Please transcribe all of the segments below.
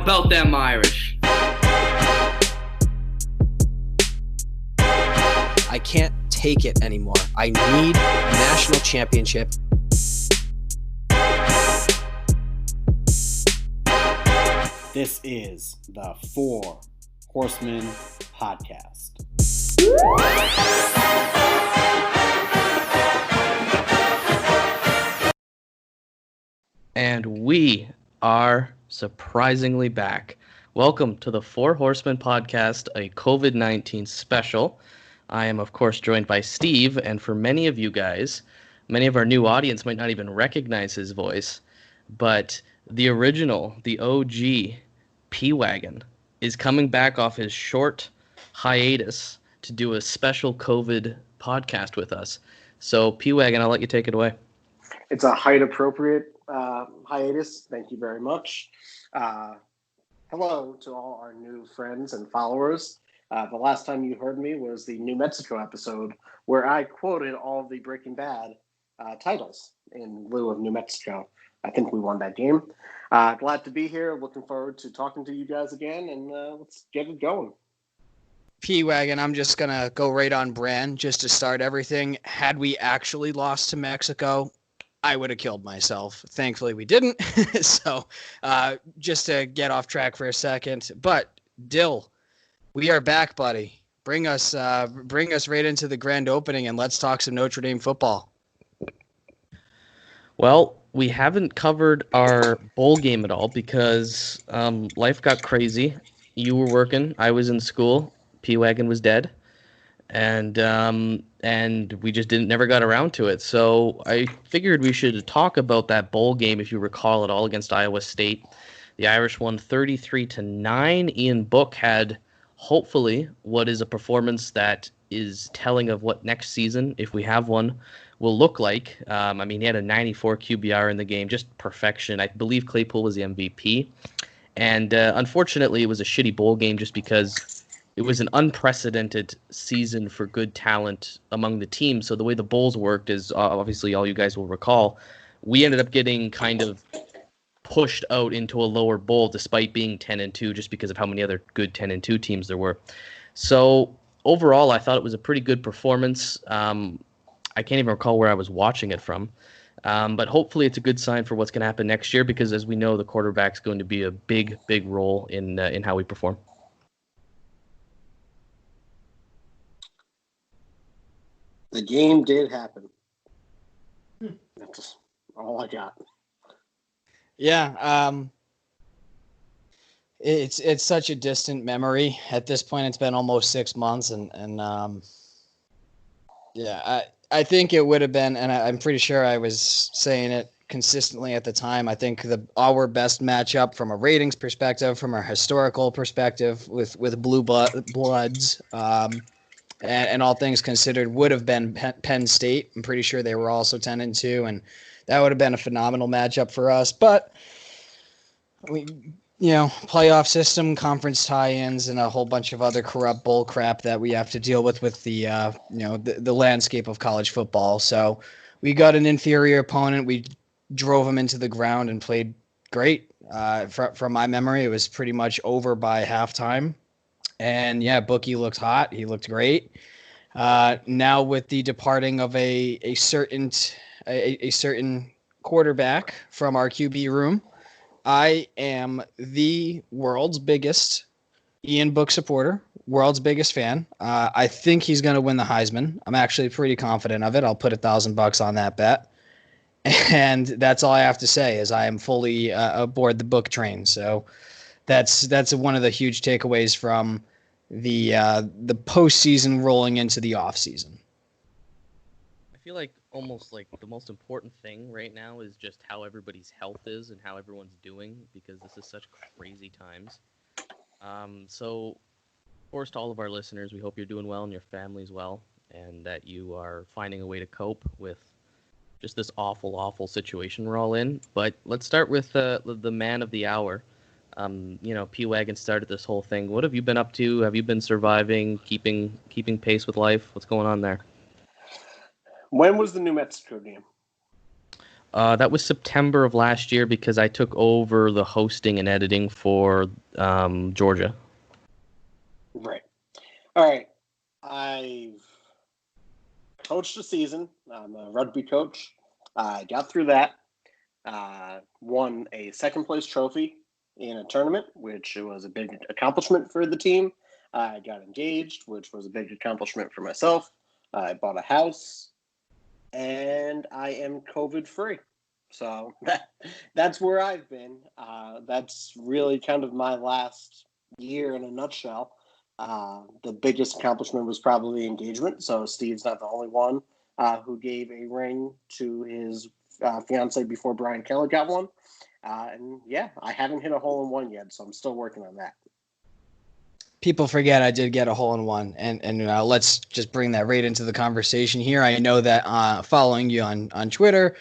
about them Irish? I can't take it anymore. I need a national championship. This is the Four Horsemen podcast. And we are surprisingly back. Welcome to the Four Horsemen podcast, a COVID-19 special. I am, of course, joined by Steve, and for many of you guys, many of our new audience might not even recognize his voice, but the original, the OG P-Wagon is coming back off his short hiatus to do a special COVID podcast with us. So, P-Wagon, I'll let you take it away. It's a height-appropriate hiatus. Thank you very much. Hello to all our new friends and followers. The last time you heard me was the New Mexico episode where I quoted all of the Breaking Bad titles in lieu of New Mexico. I think we won that game. Glad to be here. Looking forward to talking to you guys again, and let's get it going. P-Wagon, I'm just going to go right on brand just to start everything. Had we actually lost to Mexico, I would have killed myself. Thankfully, we didn't. So just to get off track for a second. But, Dill, we are back, buddy. Bring us right into the grand opening, and let's talk some Notre Dame football. Well, we haven't covered our bowl game at all because life got crazy. You were working. I was in school. P-Wagon was dead. And we just never got around to it. So I figured we should talk about that bowl game, if you recall it all, against Iowa State. The Irish won 33-9. Ian Book had, hopefully, what is a performance that is telling of what next season, if we have one, will look like. He had a 94 QBR in the game, just perfection. I believe Claypool was the MVP. And unfortunately, it was a shitty bowl game just because it was an unprecedented season for good talent among the teams. So the way the bowls worked is, obviously all you guys will recall, we ended up getting kind of pushed out into a lower bowl despite being 10-2 just because of how many other good 10-2 teams there were. So overall, I thought it was a pretty good performance. I can't even recall where I was watching it from. But hopefully it's a good sign for what's going to happen next year because, as we know, the quarterback's going to be a big, big role in how we perform. The game did happen. That's all I got. Yeah, it's such a distant memory. At this point, it's been almost 6 months, and I think it would have been, and I'm pretty sure I was saying it consistently at the time. I think our best matchup from a ratings perspective, from a historical perspective, with blue bloods. And all things considered, would have been Penn State. I'm pretty sure they were also 10-2, and that would have been a phenomenal matchup for us. But playoff system, conference tie-ins, and a whole bunch of other corrupt bull crap that we have to deal with the the landscape of college football. So we got an inferior opponent. We drove them into the ground and played great. From my memory, it was pretty much over by halftime. And yeah, Bookie looked hot. He looked great. Now with the departing of a certain quarterback from our QB room, I am the world's biggest Ian Book supporter, world's biggest fan. I think he's going to win the Heisman. I'm actually pretty confident of it. I'll put $1,000 on that bet. And that's all I have to say is I am fully aboard the Book train. So that's one of the huge takeaways from the postseason rolling into the off season. I feel like almost like the most important thing right now is just how everybody's health is and how everyone's doing because this is such crazy times. So, of course, to all of our listeners, we hope you're doing well and your family's well and that you are finding a way to cope with just this awful, awful situation we're all in. But let's start with the man of the hour. P-Wagon started this whole thing. What have you been up to? Have you been surviving, keeping pace with life? What's going on there? When was the New Mexico game? That was September of last year because I took over the hosting and editing for Georgia. Right. All right. I've coached a season. I'm a rugby coach. I got through that. Won a second place trophy in a tournament, which was a big accomplishment for the team. I got engaged, which was a big accomplishment for myself. I bought a house, and I am COVID free. So that's where I've been. That's really kind of my last year in a nutshell. The biggest accomplishment was probably engagement. So Steve's not the only one who gave a ring to his fiance before Brian Keller got one. And yeah, I haven't hit a hole in one yet, so I'm still working on that. People forget I did get a hole in one, and let's just bring that right into the conversation here. I know that following you on Twitter,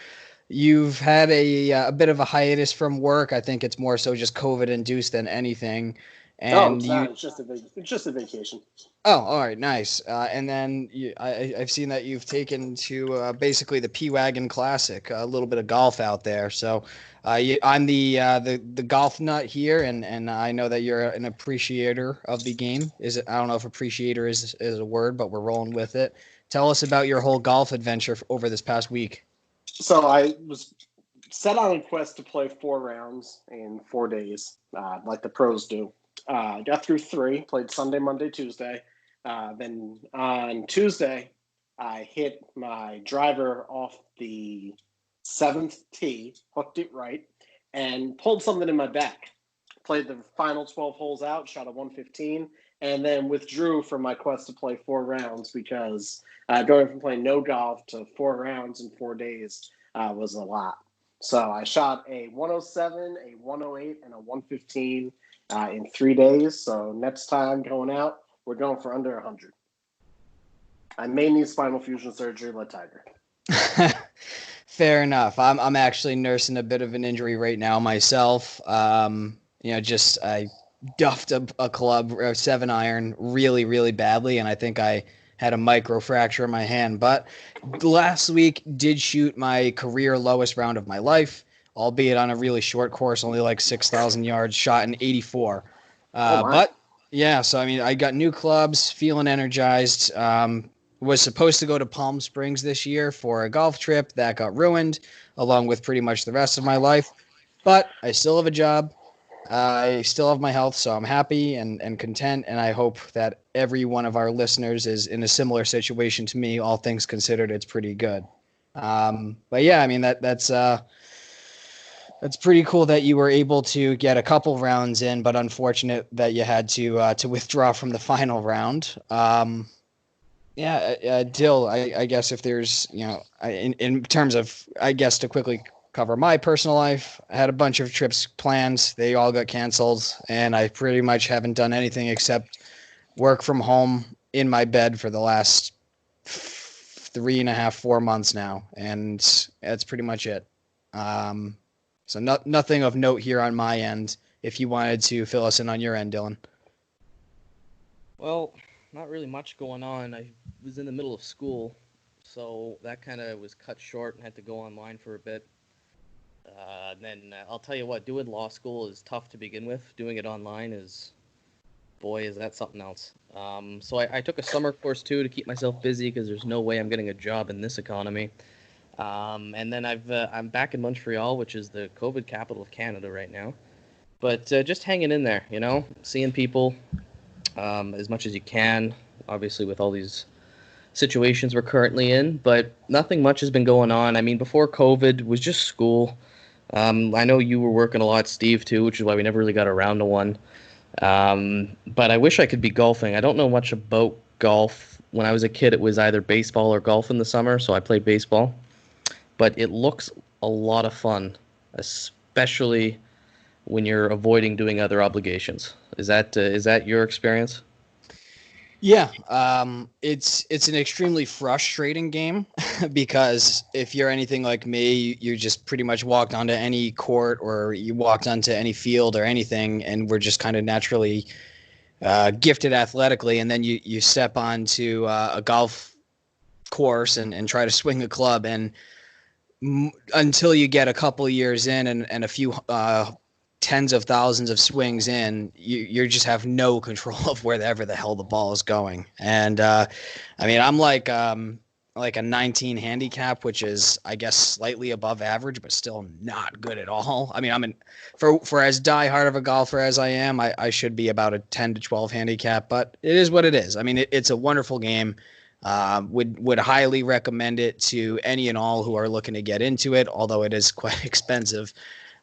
you've had a bit of a hiatus from work. I think it's more so just COVID induced than anything. And it's not. It's just a vacation. Oh, all right, nice. And then I've seen that you've taken to basically the P-Wagon Classic, a little bit of golf out there. So I'm the golf nut here, and I know that you're an appreciator of the game. I don't know if appreciator is a word, but we're rolling with it. Tell us about your whole golf adventure over this past week. So I was set on a quest to play 4 rounds in 4 days, like the pros do. Got through 3, played Sunday, Monday, Tuesday. Then on Tuesday, I hit my driver off the 7th tee, hooked it right, and pulled something in my back. Played the final 12 holes out, shot a 115, and then withdrew from my quest to play 4 rounds because going from playing no golf to 4 rounds in 4 days was a lot. So I shot a 107, a 108, and a 115 in 3 days. So next time going out, we're going for under 100. I may need spinal fusion surgery like Tiger. Fair enough. I'm actually nursing a bit of an injury right now myself. I duffed a club, a 7-iron, really, really badly, and I think I had a micro fracture in my hand. But last week did shoot my career lowest round of my life, albeit on a really short course, only like 6,000 yards, shot in 84. But yeah, so I mean, I got new clubs, feeling energized. Was supposed to go to Palm Springs this year for a golf trip that got ruined, along with pretty much the rest of my life. But I still have a job. I still have my health, so I'm happy and content, and I hope that every one of our listeners is in a similar situation to me. All things considered, it's pretty good. But yeah, I mean that's pretty cool that you were able to get a couple rounds in, but unfortunate that you had to withdraw from the final round. Dill, I guess if there's, in terms of, I guess to quickly cover my personal life, I had a bunch of trips planned. They all got canceled, and I pretty much haven't done anything except work from home in my bed for the last 3.5, 4 months now, and that's pretty much it. So nothing of note here on my end. If you wanted to fill us in on your end, Dylan. Well, not really much going on. I was in the middle of school, so that kind of was cut short and had to go online for a bit. Then I'll tell you what, doing law school is tough to begin with. Doing it online is that something else. So I took a summer course too to keep myself busy because there's no way I'm getting a job in this economy. And then I'm back in Montreal, which is the COVID capital of Canada right now. But just hanging in there, seeing people as much as you can, obviously with all these situations we're currently in. But nothing much has been going on. I mean, before COVID was just school. I know you were working a lot, Steve, too, which is why we never really got around to one. But I wish I could be golfing. I don't know much about golf. When I was a kid, it was either baseball or golf in the summer, so I played baseball. But it looks a lot of fun, especially when you're avoiding doing other obligations. Is that your experience? Yeah, it's an extremely frustrating game because if you're anything like me, you just pretty much walked onto any court or you walked onto any field or anything, and we're just kind of naturally gifted athletically, and then you step onto a golf course and try to swing a club, and until you get a couple of years in and a few tens of thousands of swings in, you just have no control of wherever the hell the ball is going. And I mean, I'm like a 19 handicap, which is, I guess, slightly above average, but still not good at all. I mean, for as diehard of a golfer as I am, I should be about a 10 to 12 handicap, but it is what it is. I mean, it's a wonderful game. Would highly recommend it to any and all who are looking to get into it, although it is quite expensive.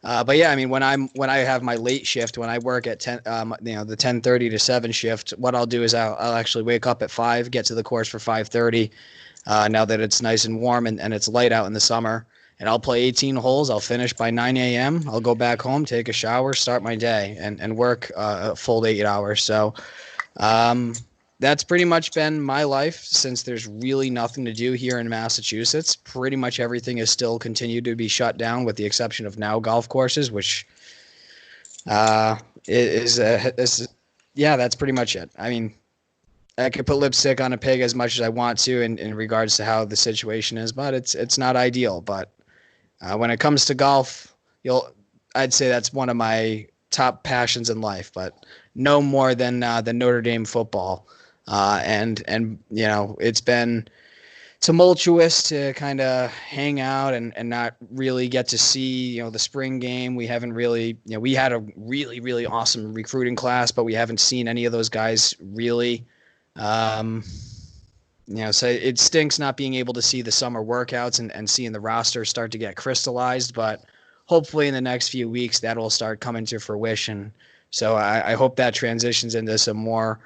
But yeah, I mean, when I have my late shift, when I work at 10, the 10:30 to 7 shift, what I'll do is I'll actually wake up at 5, get to the course for 5:30. Now that it's nice and warm and it's light out in the summer, and I'll play 18 holes. I'll finish by 9 a.m. I'll go back home, take a shower, start my day, and work a full 8 hours. So, that's pretty much been my life since there's really nothing to do here in Massachusetts. Pretty much everything is still continued to be shut down with the exception of now golf courses, which is that's pretty much it. I mean, I could put lipstick on a pig as much as I want to in regards to how the situation is, but it's not ideal. But when it comes to golf, I'd say that's one of my top passions in life, but no more than the Notre Dame football. And it's been tumultuous to kind of hang out and not really get to see, the spring game. We haven't really, we had a really, really awesome recruiting class, but we haven't seen any of those guys really. So it stinks not being able to see the summer workouts and seeing the roster start to get crystallized, but hopefully in the next few weeks that will start coming to fruition. So I hope that transitions into some more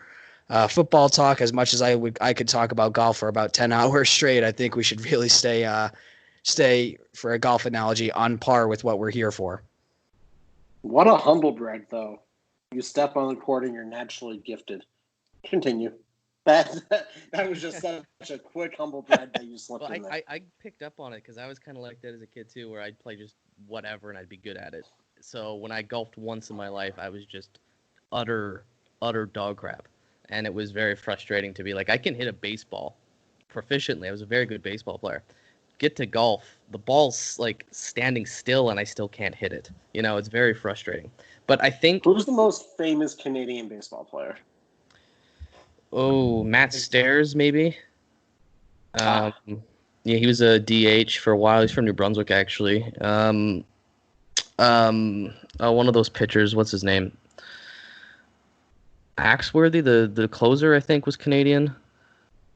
football talk. As much as I could talk about golf for about 10 hours straight, I think we should really stay for a golf analogy on par with what we're here for. What a humble brag, though. You step on the court and you're naturally gifted. Continue. That was just such a quick humble brag that you slipped in there. I picked up on it because I was kind of like that as a kid too, where I'd play just whatever and I'd be good at it. So when I golfed once in my life, I was just utter dog crap. And it was very frustrating to be like, I can hit a baseball proficiently. I was a very good baseball player. Get to golf, the ball's like standing still and I still can't hit it. It's very frustrating. But I think... Who's the most famous Canadian baseball player? Oh, Matt Stairs, maybe? Yeah, he was a DH for a while. He's from New Brunswick, actually. One of those pitchers, what's his name? Axworthy, the closer, I think, was Canadian.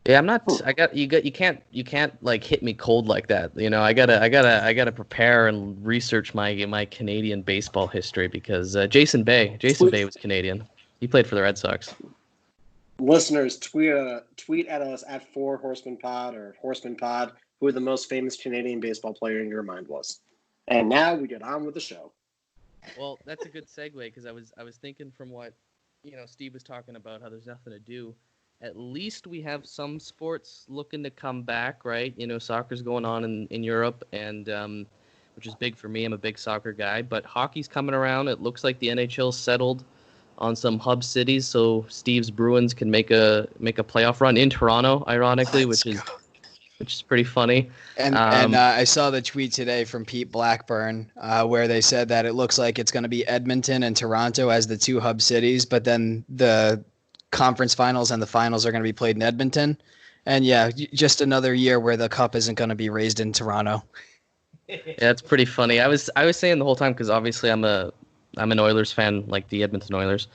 Yeah, I'm not. You can't like hit me cold like that. I gotta prepare and research my Canadian baseball history because Jason Bay was Canadian. He played for the Red Sox. Listeners, tweet at us at 4HorsemenPod or HorsemenPod who the most famous Canadian baseball player in your mind was. And now we get on with the show. Well, that's a good segue because I was thinking from what Steve was talking about how there's nothing to do. At least we have some sports looking to come back, right? Soccer's going on in Europe, and which is big for me. I'm a big soccer guy, but hockey's coming around. It looks like the NHL settled on some hub cities, so Steve's Bruins can make a playoff run in Toronto, ironically, which is pretty funny. And I saw the tweet today from Pete Blackburn where they said that it looks like it's going to be Edmonton and Toronto as the two hub cities, but then the conference finals and the finals are going to be played in Edmonton. And yeah, just another year where the cup isn't going to be raised in Toronto. Yeah, it's pretty funny. I was saying the whole time because obviously I'm an Oilers fan, like the Edmonton Oilers.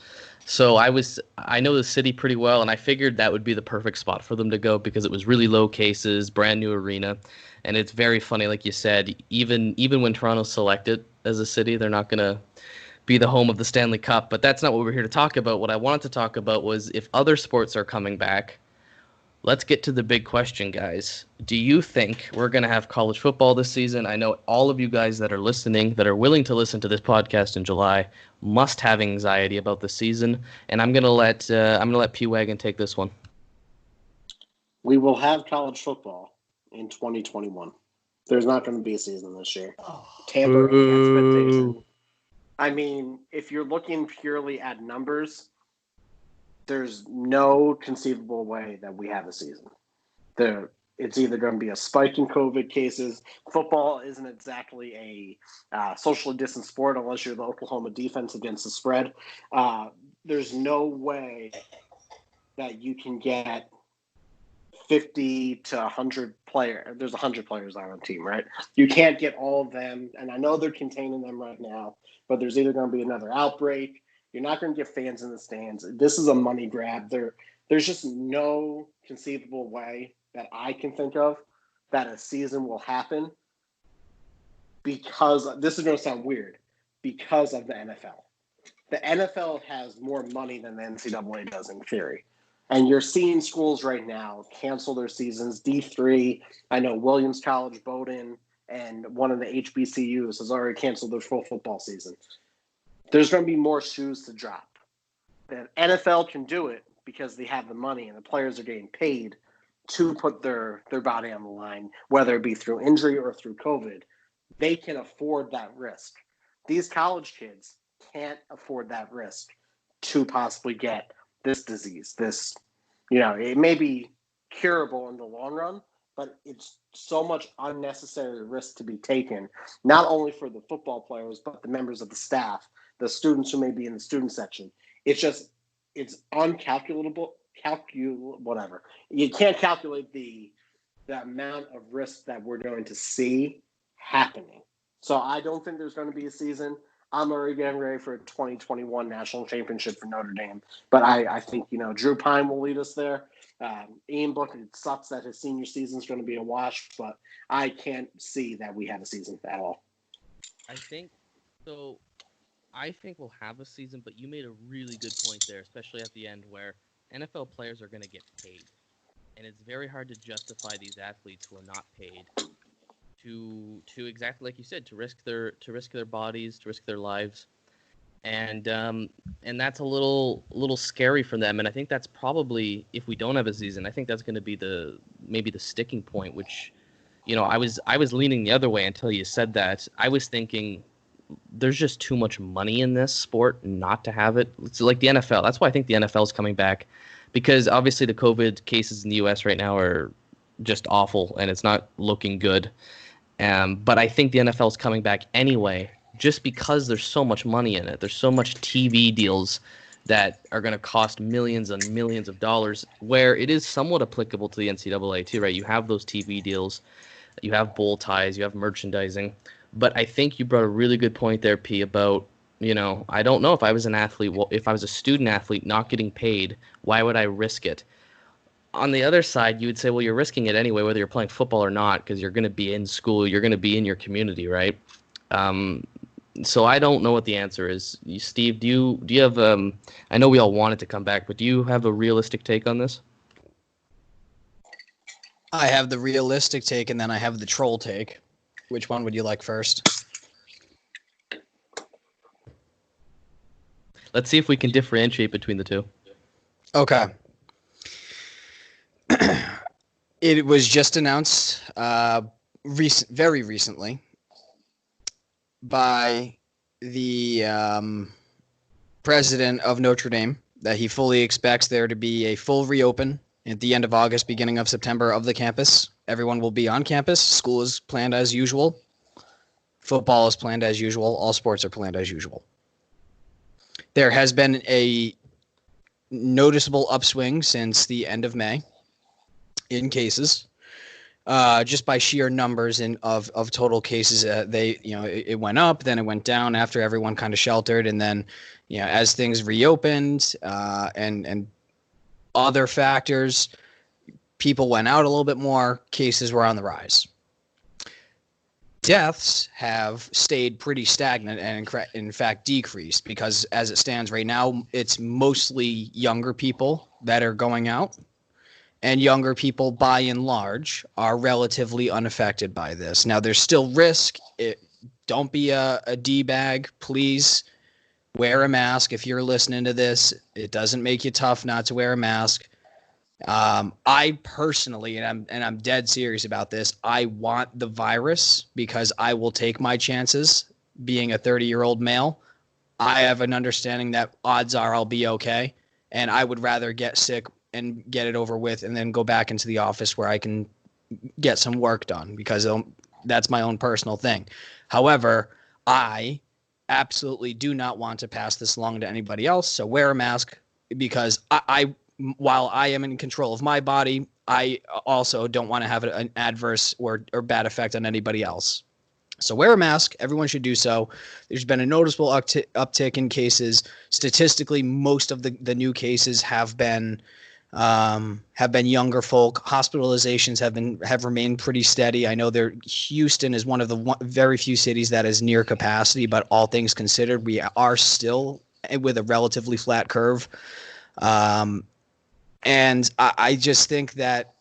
So I know the city pretty well, and I figured that would be the perfect spot for them to go because it was really low cases, brand new arena, and it's very funny, like you said. Even when Toronto's selected as a city, they're not gonna be the home of the Stanley Cup. But that's not what we're here to talk about. What I wanted to talk about was if other sports are coming back. Let's get to the big question, guys. Do you think we're going to have college football this season? I know all of you guys that are listening, that are willing to listen to this podcast in July, must have anxiety about the season. And I'm going to let P Wagon take this one. We will have college football in 2021. There's not going to be a season this year. Tampering expectation. I mean, if you're looking purely at numbers, there's no conceivable way that we have a season. it's either going to be a spike in COVID cases. Football isn't exactly a socially distant sport unless you're the Oklahoma defense against the spread. There's no way that you can get 50 to 100 players. There's 100 players on a team, right? You can't get all of them, and I know they're containing them right now, but there's either going to be another outbreak. You're not going to get fans in the stands. This is a money grab. There's just no conceivable way that I can think of that a season will happen because this is going to sound weird, because of the NFL. The NFL has more money than the NCAA does in theory. And you're seeing schools right now cancel their seasons. D3, I know Williams College, Bowdoin, and one of the HBCUs has already canceled their full football season. There's going to be more shoes to drop. The NFL can do it because they have the money and the players are getting paid to put their body on the line, whether it be through injury or through COVID. They can afford that risk. These college kids can't afford that risk to possibly get this disease. It may be curable in the long run, but it's so much unnecessary risk to be taken, not only for the football players, but the members of the staff, the students who may be in the student section. It's uncalculable, whatever. You can't calculate the amount of risk that we're going to see happening. So I don't think there's going to be a season. I'm already getting ready for a 2021 national championship for Notre Dame. But I think, Drew Pine will lead us there. Ian Book, it sucks that his senior season is going to be a wash, but I can't see that we have a season at all. I think we'll have a season, but you made a really good point there, especially at the end where NFL players are going to get paid. And it's very hard to justify these athletes who are not paid to exactly like you said, to risk their bodies, to risk their lives. And that's a little scary for them. And I think that's probably, if we don't have a season, I think that's going to be maybe the sticking point, which, I was leaning the other way until you said that. I was thinking there's just too much money in this sport not to have it. It's like the NFL. That's why I think the NFL is coming back, because obviously the COVID cases in the U.S. right now are just awful and it's not looking good. But I think the NFL is coming back anyway, just because there's so much money in it. There's so much TV deals that are going to cost millions and millions of dollars, where it is somewhat applicable to the NCAA too, right? You have those TV deals, you have bowl ties, you have merchandising. But I think you brought a really good point there, P, about, I don't know if I was an athlete, if I was a student athlete not getting paid, why would I risk it? On the other side, you would say, well, you're risking it anyway, whether you're playing football or not, because you're going to be in school, you're going to be in your community, right? So I don't know what the answer is. Steve, do you have, I know we all want it to come back, but do you have a realistic take on this? I have the realistic take, and then I have the troll take. Which one would you like first? Let's see if we can differentiate between the two. Okay. It was just announced very recently by the president of Notre Dame that he fully expects there to be a full reopen at the end of August, beginning of September of the campus. Everyone will be on campus. School is planned as usual. Football is planned as usual. All sports are planned as usual. There has been a noticeable upswing since the end of May in cases, just by sheer numbers of total cases. It went up, then it went down after everyone kind of sheltered, and then as things reopened and other factors, people went out a little bit more, cases were on the rise. Deaths have stayed pretty stagnant and in fact decreased, because as it stands right now, it's mostly younger people that are going out, and younger people by and large are relatively unaffected by this. Now there's still risk. Don't be a D-bag. Please wear a mask. If you're listening to this, it doesn't make you tough not to wear a mask. I personally, and I'm dead serious about this, I want the virus because I will take my chances being a 30-year-old male. I have an understanding that odds are I'll be okay, and I would rather get sick and get it over with and then go back into the office where I can get some work done because that's my own personal thing. However, I absolutely do not want to pass this along to anybody else. So wear a mask because while I am in control of my body, I also don't want to have an adverse or bad effect on anybody else. So wear a mask. Everyone should do so. There's been a noticeable uptick in cases. Statistically, most of the new cases have been younger folk. Hospitalizations have remained pretty steady. I know Houston is one of the very few cities that is near capacity, but all things considered, we are still with a relatively flat curve. And I just think that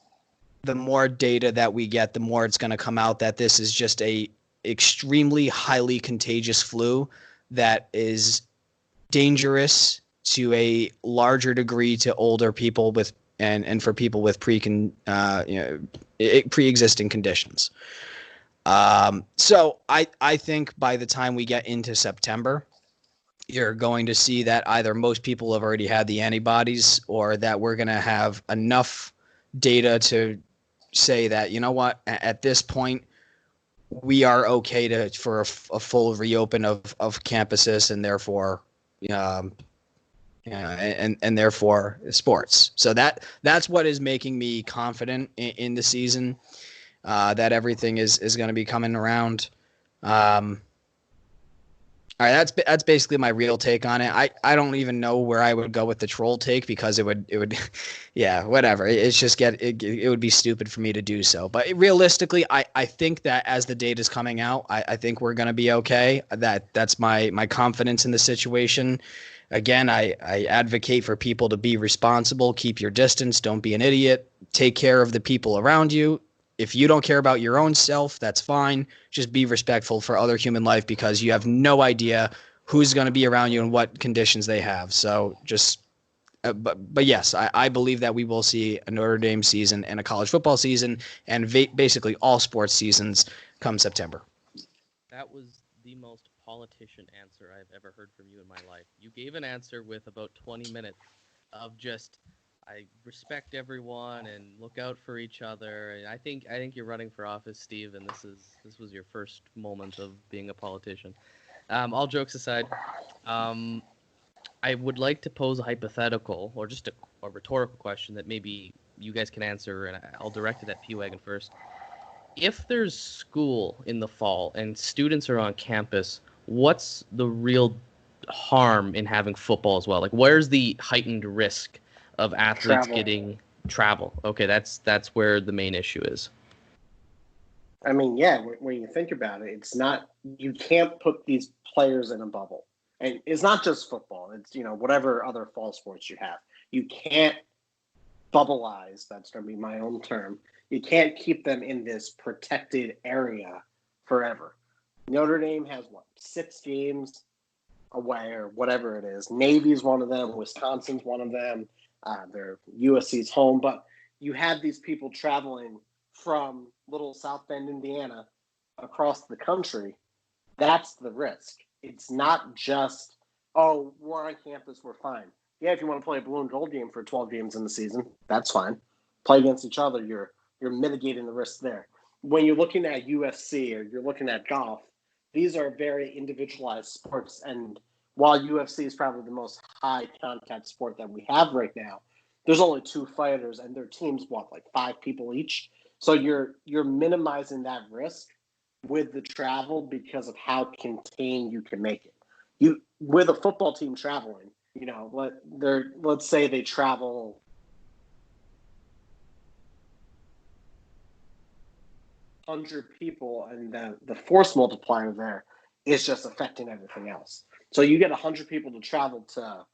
the more data that we get, the more it's going to come out that this is just a extremely highly contagious flu that is dangerous to a larger degree to older people with and for people with pre-existing conditions. So I think by the time we get into September, you're going to see that either most people have already had the antibodies or that we're going to have enough data to say that, you know what, at this point, we are okay for a full reopen of campuses and therefore, and therefore sports. So that's what is making me confident in the season, that everything is going to be coming around. All right, that's basically my real take on it. I don't even know where I would go with the troll take because it would yeah, whatever. It's just it would be stupid for me to do so. But realistically, I think that as the data is coming out, I think we're going to be okay. That's my confidence in the situation. Again, I advocate for people to be responsible, keep your distance, don't be an idiot, take care of the people around you. If you don't care about your own self, that's fine. Just be respectful for other human life because you have no idea who's going to be around you and what conditions they have. So just, but yes, I believe that we will see a Notre Dame season and a college football season and basically all sports seasons come September. That was the most politician answer I've ever heard from you in my life. You gave an answer with about 20 minutes of just, I respect everyone and look out for each other. And I think you're running for office, Steve, and this was your first moment of being a politician. All jokes aside, I would like to pose a hypothetical or just a rhetorical question that maybe you guys can answer, and I'll direct it at P-Wagon first. If there's school in the fall and students are on campus, what's the real harm in having football as well? Like, where's the heightened risk of athletes getting travel? Okay, that's where the main issue is. I mean, yeah, when you think about it, it's not, you can't put these players in a bubble. And it's not just football. It's, whatever other fall sports you have. You can't bubbleize, that's going to be my own term. You can't keep them in this protected area forever. Notre Dame has, 6 games away or whatever it is. Navy's one of them. Wisconsin's one of them. Their USC's home, but you have these people traveling from little South Bend, Indiana, across the country. That's the risk. It's not just, oh, we're on campus, we're fine. Yeah, if you want to play a blue and gold game for 12 games in the season, that's fine. Play against each other, you're mitigating the risk there. When you're looking at UFC or you're looking at golf, these are very individualized sports, and while UFC is probably the most high contact sport that we have right now, there's only 2 fighters and their teams, 5 people each. So you're minimizing that risk with the travel because of how contained you can make it. You with a football team traveling, let's say they travel 100 people, and the force multiplier there is just affecting everything else. So you get 100 people to travel to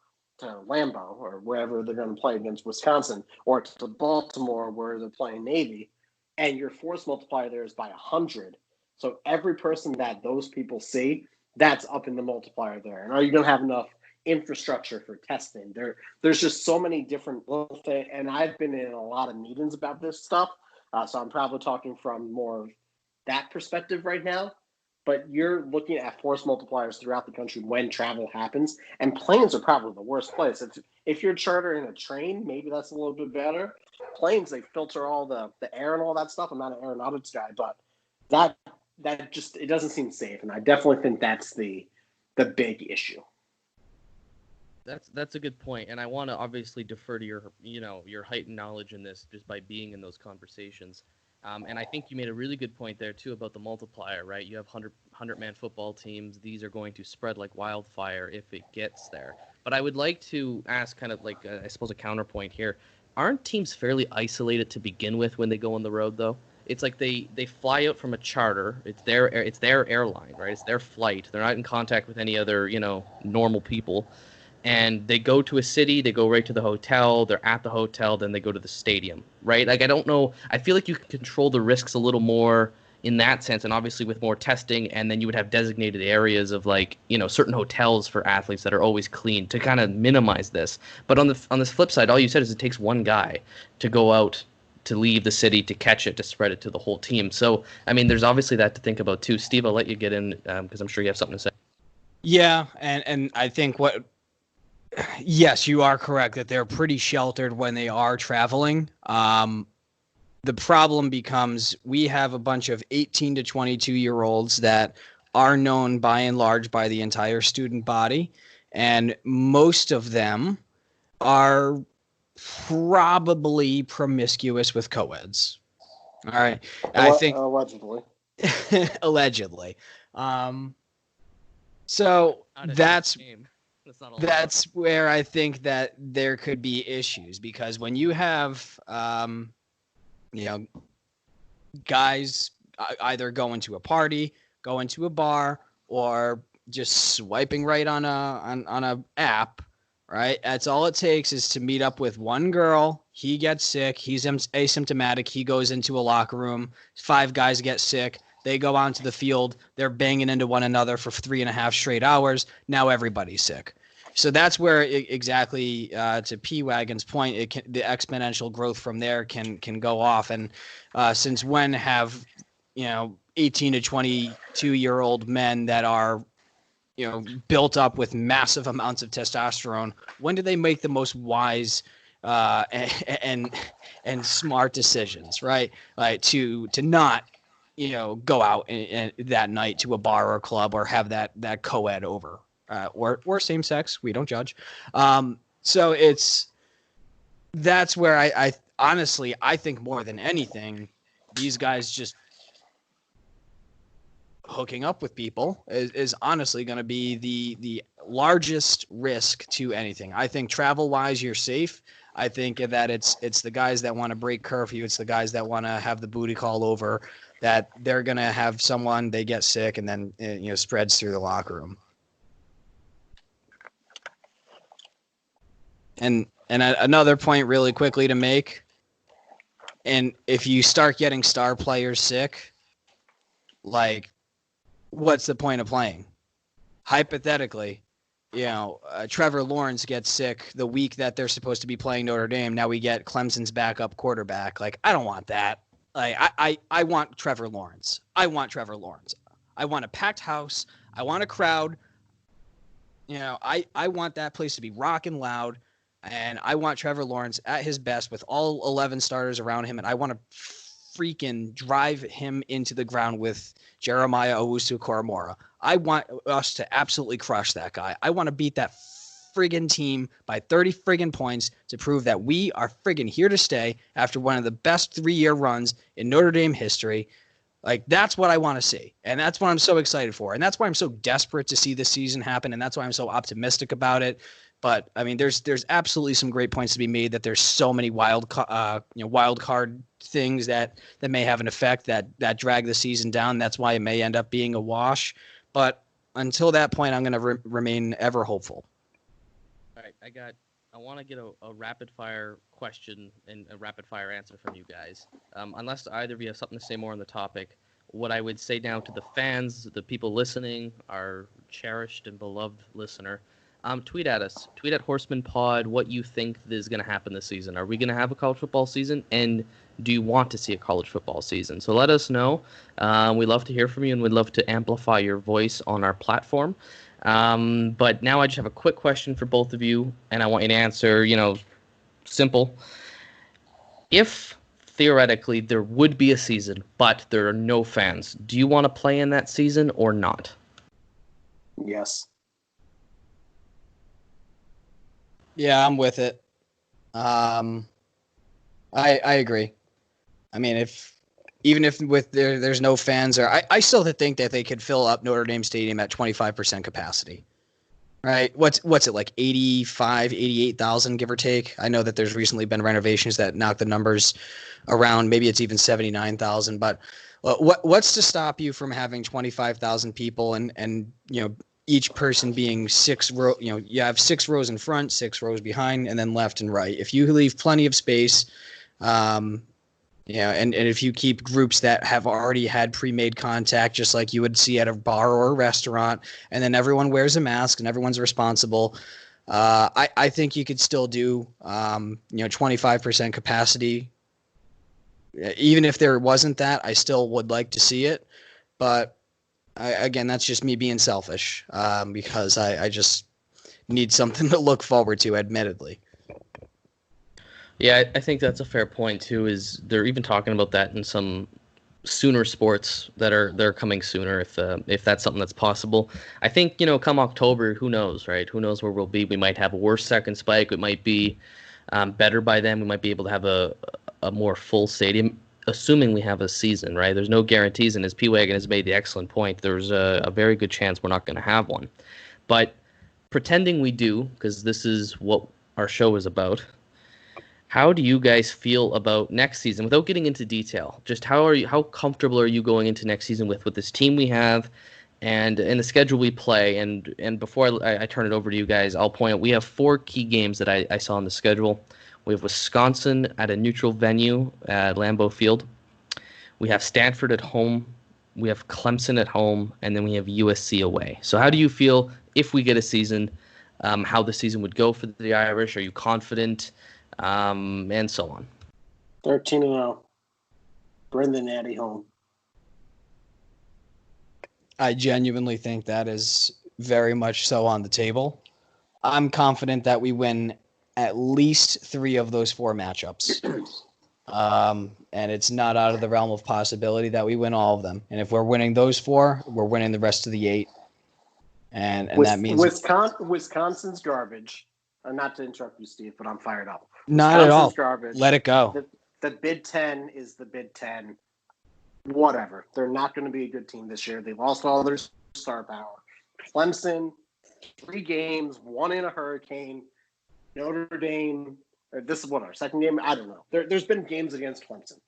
Lambeau or wherever they're going to play against Wisconsin, or to Baltimore where they're playing Navy, and your force multiplier there is by 100. So every person that those people see, that's up in the multiplier there. And are you going to have enough infrastructure for testing? There's just so many different little things, and I've been in a lot of meetings about this stuff, so I'm probably talking from more of that perspective right now. But you're looking at force multipliers throughout the country when travel happens, and planes are probably the worst place. If you're chartering a train, maybe that's a little bit better. planes, they filter all the air and all that stuff. I'm not an aeronautics guy, but that just, it doesn't seem safe, and I definitely think that's the big issue. That's a good point, and I want to obviously defer to your heightened knowledge in this just by being in those conversations. And I think you made a really good point there too about the multiplier, right? You have 100-man football teams; these are going to spread like wildfire if it gets there. But I would like to ask, kind of like I suppose a counterpoint here: aren't teams fairly isolated to begin with when they go on the road, though? It's like they fly out from a charter. It's their airline, right? It's their flight. They're not in contact with any other normal people. And they go to a city, they go right to the hotel, they're at the hotel, then they go to the stadium, right? Like, I don't know. I feel like you can control the risks a little more in that sense, and obviously with more testing, and then you would have designated areas of, like, certain hotels for athletes that are always clean to kind of minimize this. But on this flip side, all you said is it takes one guy to go out, to leave the city, to catch it, to spread it to the whole team. So, I mean, there's obviously that to think about too. Steve, I'll let you get in because I'm sure you have something to say. Yeah, and I think yes, you are correct that they're pretty sheltered when they are traveling. The problem becomes we have a bunch of 18 to 22-year-olds that are known by and large by the entire student body, and most of them are probably promiscuous with co-eds. All right. I think allegedly. Allegedly. So that's where I think that there could be issues, because when you have, guys either going to a party, going to a bar, or just swiping right on a app, right? That's all it takes is to meet up with one girl. He gets sick. He's asymptomatic. He goes into a locker room. 5 guys get sick. They go onto the field. They're banging into one another for 3.5 straight hours. Now everybody's sick. So that's where exactly to P Wagon's point, the exponential growth from there can go off. And since when have 18 to 22-year-old men that are built up with massive amounts of testosterone, when do they make the most wise and smart decisions, right? Like to not go out and that night to a bar or club, or have that co-ed over. Or same sex, we don't judge. So that's where I honestly, I think more than anything, these guys just hooking up with people is honestly going to be the largest risk to anything. I think travel wise, you're safe. I think that it's the guys that want to break curfew. It's the guys that want to have the booty call over, that they're going to have someone, they get sick, and then spreads through the locker room. And another point really quickly to make, and if you start getting star players sick, like, what's the point of playing? Hypothetically, Trevor Lawrence gets sick the week that they're supposed to be playing Notre Dame. Now we get Clemson's backup quarterback. Like, I don't want that. Like, I want Trevor Lawrence. I want a packed house. I want a crowd. I want that place to be rocking loud. And I want Trevor Lawrence at his best with all 11 starters around him. And I want to freaking drive him into the ground with Jeremiah Owusu-Koramoah. I want us to absolutely crush that guy. I want to beat that friggin' team by 30 friggin' points to prove that we are friggin' here to stay after one of the best 3-year runs in Notre Dame history. Like, that's what I want to see. And that's what I'm so excited for. And that's why I'm so desperate to see this season happen. And that's why I'm so optimistic about it. But I mean, there's absolutely some great points to be made, that there's so many wild card things that may have an effect that drag the season down. That's why it may end up being a wash. But until that point, I'm going to remain ever hopeful. All right, I want to get a rapid fire question and a rapid fire answer from you guys. Unless either of you have something to say more on the topic, what I would say now to the fans, the people listening, our cherished and beloved listener. Tweet at us. Tweet at Horsemen Pod what you think is going to happen this season. Are we going to have a college football season? And do you want to see a college football season? So let us know. We'd love to hear from you, and we'd love to amplify your voice on our platform. But now I just have a quick question for both of you, and I want you to answer, simple. If theoretically there would be a season, but there are no fans, do you want to play in that season or not? Yes. Yeah, I'm with it. I agree. I mean, even if with there's no fans, or I still think that they could fill up Notre Dame Stadium at 25% capacity. Right? What's it like 88,000 give or take? I know that there's recently been renovations that knock the numbers around. Maybe it's even 79,000. But what's to stop you from having 25,000 people and each person being you have 6 rows in front, 6 rows behind, and then left and right. If you leave plenty of space, and if you keep groups that have already had pre-made contact, just like you would see at a bar or a restaurant, and then everyone wears a mask and everyone's responsible, I think you could still do 25% capacity. Even if there wasn't that, I still would like to see it. But again, that's just me being selfish because I just need something to look forward to, admittedly. Yeah, I think that's a fair point too. Is they're even talking about that in some sooner sports they're coming sooner if that's something that's possible. I think come October, who knows, right? Who knows where we'll be? We might have a worse second spike. It might be better by then. We might be able to have a more full stadium, assuming we have a season, right? There's no guarantees, and as P-Wagon has made the excellent point, there's a very good chance we're not going to have one. But pretending we do, because this is what our show is about. How do you guys feel about next season? Without getting into detail, just how comfortable are you going into next season with this team we have and the schedule we play? And before I turn it over to you guys, I'll point out we have 4 key games that I saw on the schedule. We have Wisconsin at a neutral venue at Lambeau Field. We have Stanford at home. We have Clemson at home, and then we have USC away. So how do you feel if we get a season, how the season would go for the Irish? Are you confident? And so on. 13-0. Bring the natty home. I genuinely think that is very much so on the table. I'm confident that we win at least 3 of those 4 matchups. And it's not out of the realm of possibility that we win all of them. And if we're winning those 4, we're winning the rest of the 8. And that means Wisconsin's garbage. Not to interrupt you, Steve, but I'm fired up. Not at all. Garbage. Let it go. The Big Ten is the Big Ten. Whatever. They're not going to be a good team this year. They lost all their star power. Clemson, 3 games, 1 in a hurricane. Notre Dame, this is what, our second game? I don't know. There's been games against Clemson.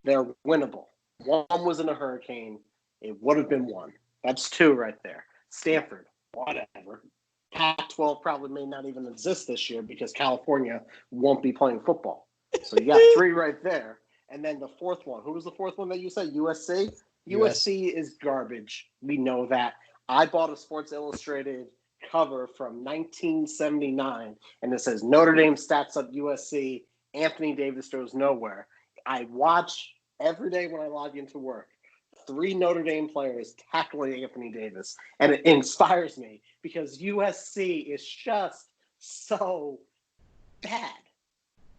They're winnable. 1 was in a hurricane. It would have been 1. That's 2 right there. Stanford, whatever. Pac-12 probably may not even exist this year because California won't be playing football. So you got 3 right there. And then the 4th one. Who was the 4th one that you said? USC? USC is garbage. We know that. I bought a Sports Illustrated cover from 1979, and it says Notre Dame stats up USC. Anthony Davis goes nowhere. I watch every day when I log into work 3 Notre Dame players tackling Anthony Davis, and it inspires me because USC is just so bad.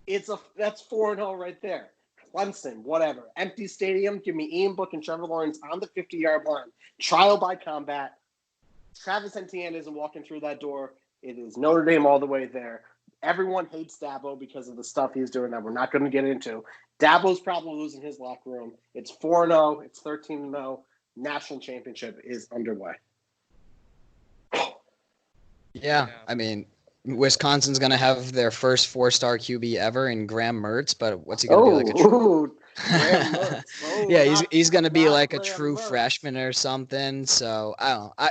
That's 4-0 right there. Clemson, whatever. Empty stadium. Give me Ian Book and Trevor Lawrence on the 50-yard line. Trial by combat. Travis Etienne isn't walking through that door. It is Notre Dame all the way there. Everyone hates Dabo because of the stuff he's doing that we're not going to get into. Dabo's probably losing his locker room. It's 4-0. It's 13-0. National championship is underway. Yeah, I mean, Wisconsin's going to have their first 4-star QB ever in Graham Mertz, but what's he going to be like? Graham Mertz. Yeah, he's going to be like a true freshman or something. So I don't know.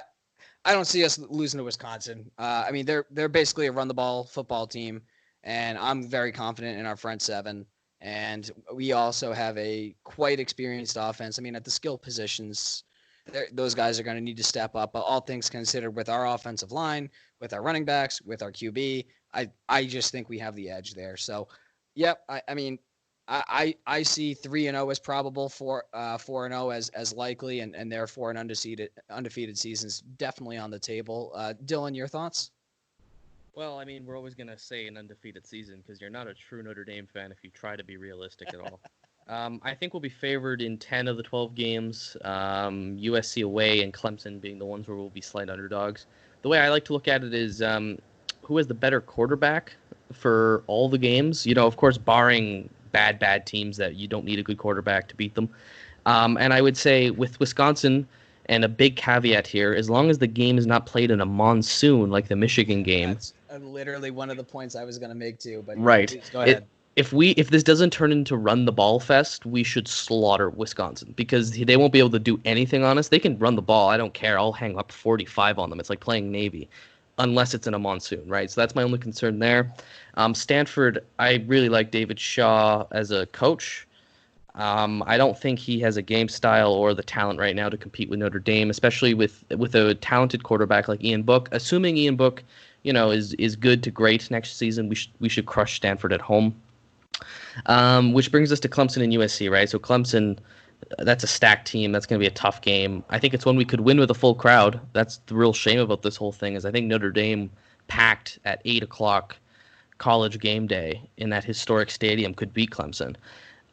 I don't see us losing to Wisconsin. I mean, they're basically a run-the-ball football team, and I'm very confident in our front 7. And we also have a quite experienced offense. I mean, at the skill positions, those guys are going to need to step up. But all things considered, with our offensive line, with our running backs, with our QB, I just think we have the edge there. So, yep, I mean, I see 3-0 as probable, 4-0 as likely, and therefore an undefeated season is definitely on the table. Dylan, your thoughts? Well, I mean, we're always going to say an undefeated season because you're not a true Notre Dame fan if you try to be realistic at all. I think we'll be favored in 10 of the 12 games, USC away and Clemson being the ones where we'll be slight underdogs. The way I like to look at it is who has the better quarterback for all the games? You know, of course, barring bad teams that you don't need a good quarterback to beat them. And I would say with Wisconsin, and a big caveat here, as long as the game is not played in a monsoon like the Michigan game. That's literally one of the points I was going to make too. But right. Please, go ahead. If this doesn't turn into run the ball fest, we should slaughter Wisconsin because they won't be able to do anything on us. They can run the ball. I don't care. I'll hang up 45 on them. It's like playing Navy, unless it's in a monsoon, right? So that's my only concern there. Stanford, I really like David Shaw as a coach. I don't think he has a game style or the talent right now to compete with Notre Dame, especially with a talented quarterback like Ian Book. Assuming Ian Book, is good to great next season, we should crush Stanford at home. Which brings us to Clemson and USC, right? So Clemson, that's a stacked team. That's going to be a tough game. I think it's one we could win with a full crowd. That's the real shame about this whole thing is I think Notre Dame packed at 8 o'clock college game day in that historic stadium could beat Clemson.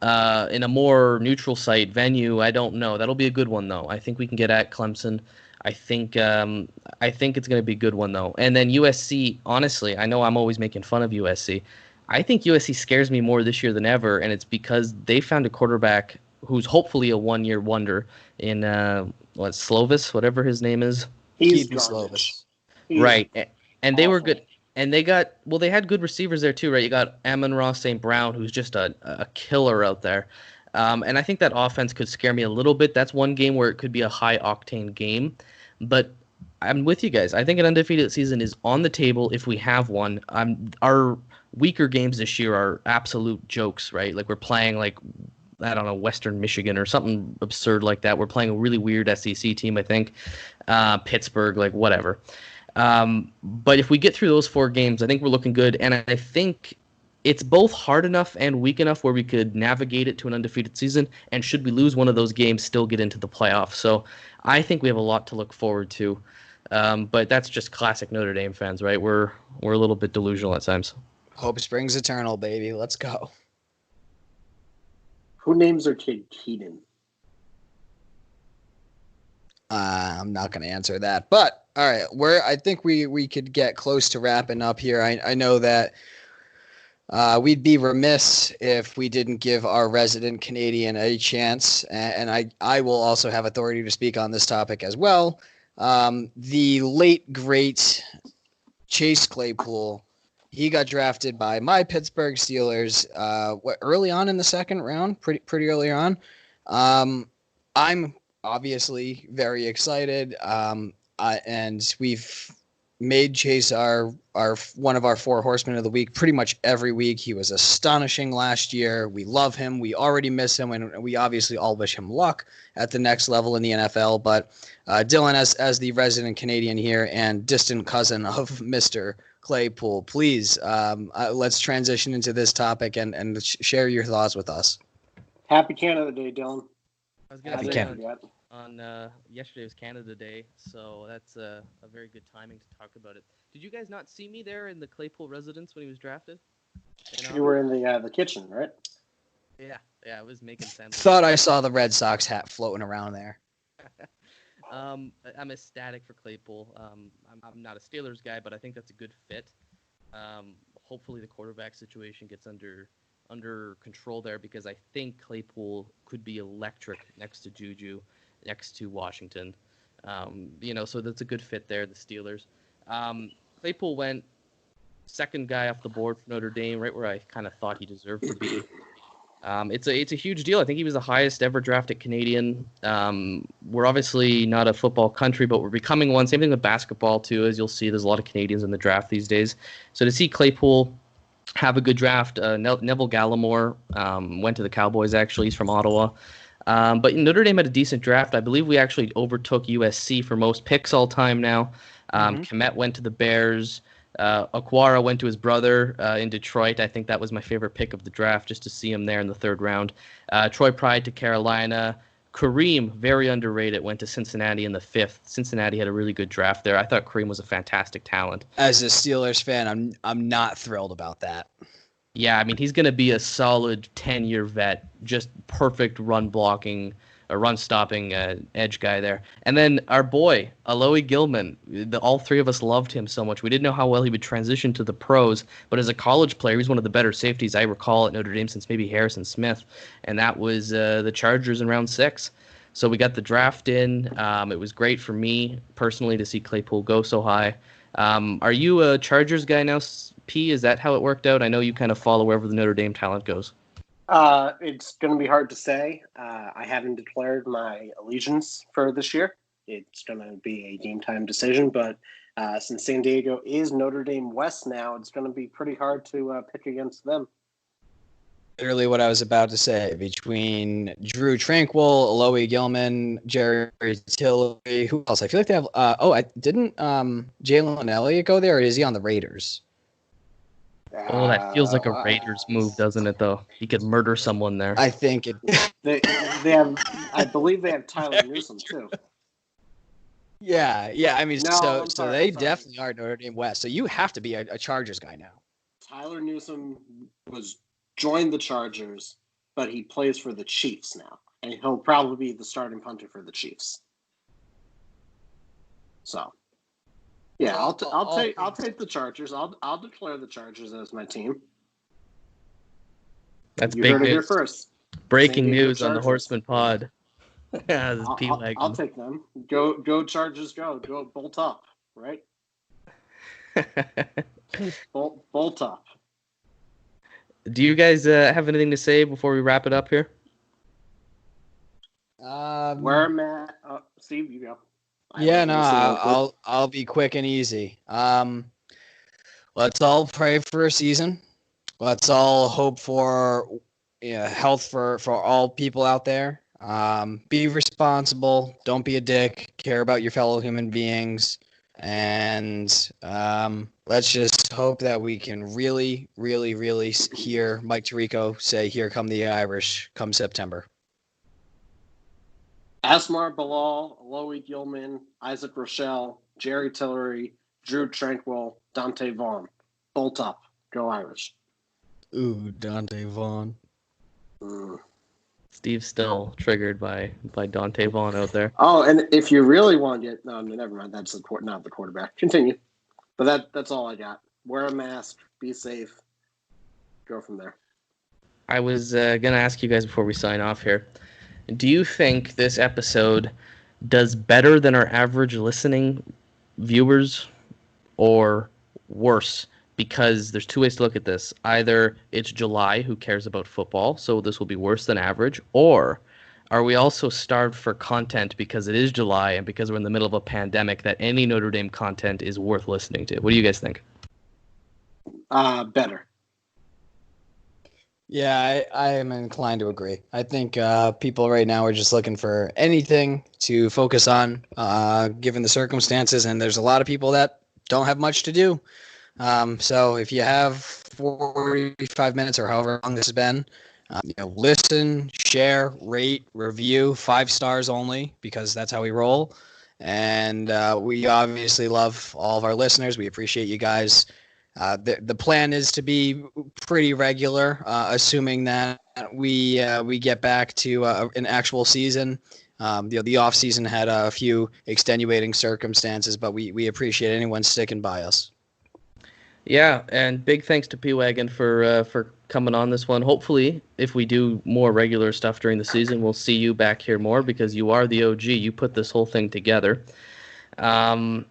In a more neutral site venue, I don't know. That'll be a good one, though. I think we can get at Clemson. I think it's going to be a good one, though. And then USC, honestly, I know I'm always making fun of USC. I think USC scares me more this year than ever, and it's because they found a quarterback who's hopefully a one-year wonder in, Slovis, whatever his name is. He's Slovis. Right. And they were good. And they had good receivers there too, right? You got Amon-Ra St. Brown, who's just a killer out there. And I think that offense could scare me a little bit. That's one game where it could be a high-octane game. But I'm with you guys. I think an undefeated season is on the table if we have one. Our weaker games this year are absolute jokes, right? Like we're playing like, I don't know, Western Michigan or something absurd like that. We're playing a really weird SEC team, I think. Pittsburgh, like whatever. But if we get through those 4 games, I think we're looking good. And I think it's both hard enough and weak enough where we could navigate it to an undefeated season. And should we lose one of those games, still get into the playoffs. So I think we have a lot to look forward to. But that's just classic Notre Dame fans, right? We're a little bit delusional at times. Hope springs eternal, baby. Let's go. Who names their kid Keaton? I'm not going to answer that, but all right, I think we could get close to wrapping up here. I know that we'd be remiss if we didn't give our resident Canadian a chance, and I will also have authority to speak on this topic as well. The late great Chase Claypool, he got drafted by my Pittsburgh Steelers early on in the second round, pretty early on. I'm obviously very excited, and we've made Chase our one of our 4 horsemen of the week pretty much every week. He was astonishing last year. We love him. We already miss him, and we obviously all wish him luck at the next level in the NFL. But Dylan, as the resident Canadian here and distant cousin of Mr. Claypool, please let's transition into this topic and share your thoughts with us. Happy Canada Day, Dylan. I was going to say on yesterday was Canada Day, so that's a very good timing to talk about it. Did you guys not see me there in the Claypool residence when he was drafted? You were in the kitchen, right? Yeah, I was making sandwiches. Thought I saw the Red Sox hat floating around there. I'm ecstatic for Claypool. I'm not a Steelers guy, but I think that's a good fit. Hopefully the quarterback situation gets under control there because I think Claypool could be electric next to Juju, next to Washington. So that's a good fit there, the Steelers. Claypool went second guy off the board for Notre Dame, right where I kind of thought he deserved to be. It's a huge deal. I think he was the highest ever drafted Canadian. We're obviously not a football country, but we're becoming one. Same thing with basketball, too. As you'll see, there's a lot of Canadians in the draft these days. So to see Claypool have a good draft, Neville Gallimore went to the Cowboys, actually. He's from Ottawa. But Notre Dame had a decent draft. I believe we actually overtook USC for most picks all time now. Kmet went to the Bears. Aquara went to his brother in Detroit. I think that was my favorite pick of the draft, just to see him there in the third round. Troy Pride to Carolina. Kareem, very underrated, went to Cincinnati in the 5th. Cincinnati had a really good draft there. I thought Kareem was a fantastic talent. As a Steelers fan, I'm not thrilled about that. Yeah, I mean, he's going to be a solid 10-year vet, just perfect run blocking, a run stopping edge guy there. And then our boy, Aloy Gilman, all three of us loved him so much. We didn't know how well he would transition to the pros, but as a college player, he's one of the better safeties I recall at Notre Dame since maybe Harrison Smith, and that was the Chargers in round 6. So we got the draft in. It was great for me personally to see Claypool go so high. Are you a Chargers guy now, P? Is that how it worked out? I know you kind of follow wherever the Notre Dame talent goes. It's going to be hard to say. I haven't declared my allegiance for this year. It's going to be a game time decision, but since San Diego is Notre Dame West now, it's going to be pretty hard to pick against them. Literally what I was about to say. Between Drew Tranquil, Aloy Gilman, Jerry Tillery, who else? I feel like they have. Didn't Jalen Elliott go there, or is he on the Raiders? Oh, that feels like a Raiders move, doesn't it? Though he could murder someone there. I think it. They have. I believe they have Tyler Newsome too. Yeah. I mean, No, so they definitely are Notre Dame West. So you have to be a Chargers guy now. Tyler Newsome joined the Chargers, but he plays for the Chiefs now, and he'll probably be the starting punter for the Chiefs. So, yeah, I'll take the Chargers. I'll declare the Chargers as my team. That's you big heard news. it here first. Breaking news on the Horsemen pod. I'll take them. Go Chargers, go bolt up, right? bolt up. Do you guys have anything to say before we wrap it up here? Where I'm at, Steve, you go. I'll be quick and easy. Let's all pray for a season. Let's all hope for health for all people out there. Be responsible. Don't be a dick. Care about your fellow human beings. And let's just hope that we can really, really, really hear Mike Tirico say, "Here come the Irish," come September. Asmar Bilal, Aloy Gilman, Isaac Rochelle, Jerry Tillery, Drew Tranquil, Dante Vaughn. Bolt up. Go Irish. Ooh, Dante Vaughn. Steve's still triggered by Dante Vaughn out there. Oh, and if you really want to get... No, never mind. That's not the quarterback. Continue. But that's all I got. Wear a mask. Be safe. Go from there. I was going to ask you guys before we sign off here. Do you think this episode does better than our average listening viewers or worse? Because there's two ways to look at this. Either it's July, who cares about football, so this will be worse than average, or are we also starved for content because it is July and because we're in the middle of a pandemic that any Notre Dame content is worth listening to? What do you guys think? Better. Yeah, I am inclined to agree. I think people right now are just looking for anything to focus on, given the circumstances, and there's a lot of people that don't have much to do. So if you have 45 minutes or however long this has been, listen, share, rate, review, 5 stars only, because that's how we roll. And we obviously love all of our listeners. We appreciate you guys. The plan is to be pretty regular, assuming that we get back to an actual season. The off season had a few extenuating circumstances, but we appreciate anyone sticking by us. Yeah, and big thanks to P-Wagon for coming on this one. Hopefully, if we do more regular stuff during the season, we'll see you back here more because you are the OG. You put this whole thing together. And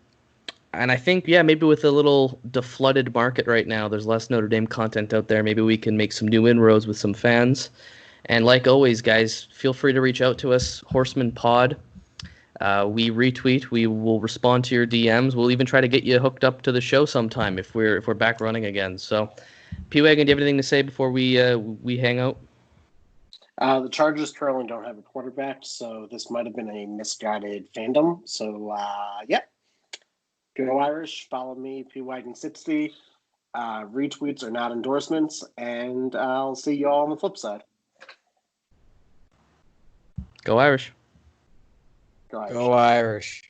I think, maybe with a little deflooded market right now, there's less Notre Dame content out there. Maybe we can make some new inroads with some fans. And like always, guys, feel free to reach out to us, Horsemen Pod. We retweet. We will respond to your DMs. We'll even try to get you hooked up to the show sometime if we're back running again. So, P-Wagon, do you have anything to say before we hang out? The Chargers currently don't have a quarterback, so this might have been a misguided fandom. So, go Irish. Follow me, P-Wagon60. Retweets are not endorsements, and I'll see you all on the flip side. Go Irish. Go Irish. Go Irish.